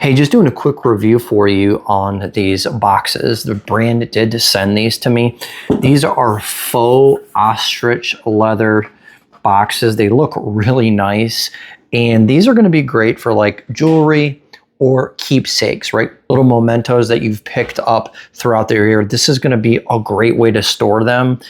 Hey, just doing a quick review for you on these boxes. The brand did send these to me. These are Faux Ostrich leather boxes. They look really nice. And these are gonna be great for like jewelry or keepsakes, right? Little mementos that you've picked up throughout the year. This is gonna be a great way to store them.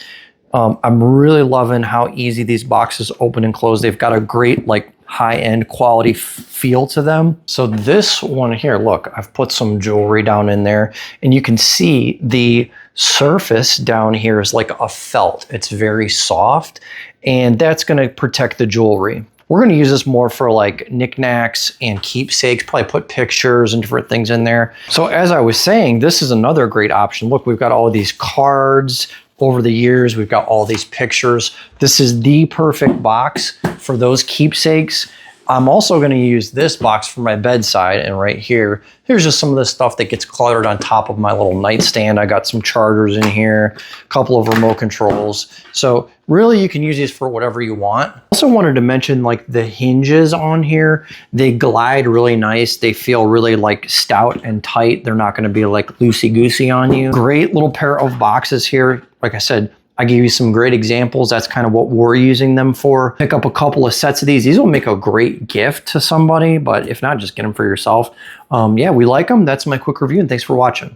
I'm really loving how easy these boxes open and close. They've got a great like high-end quality feel to them. So this one here, look, I've put some jewelry down in there and you can see the surface down here is like a felt. It's very soft and that's gonna protect the jewelry. We're gonna use this more for like knickknacks and keepsakes, probably put pictures and different things in there. So as I was saying, this is another great option. Look, we've got all of these cards. Over the years, we've got all these pictures. This is the perfect box for those keepsakes. I'm also going to use this box for my bedside, and right here, here's just some of the stuff that gets cluttered on top of my little nightstand. I got some chargers in here, a couple of remote controls. So really you can use these for whatever you want. Also wanted to mention like the hinges on here, they glide really nice. They feel really like stout and tight. They're not going to be like loosey-goosey on you. Great little pair of boxes here. Like I said, I gave you some great examples. That's kind of what we're using them for. Pick up a couple of sets of these. These will make a great gift to somebody, but if not, just get them for yourself. Yeah, we like them. That's my quick review, and thanks for watching.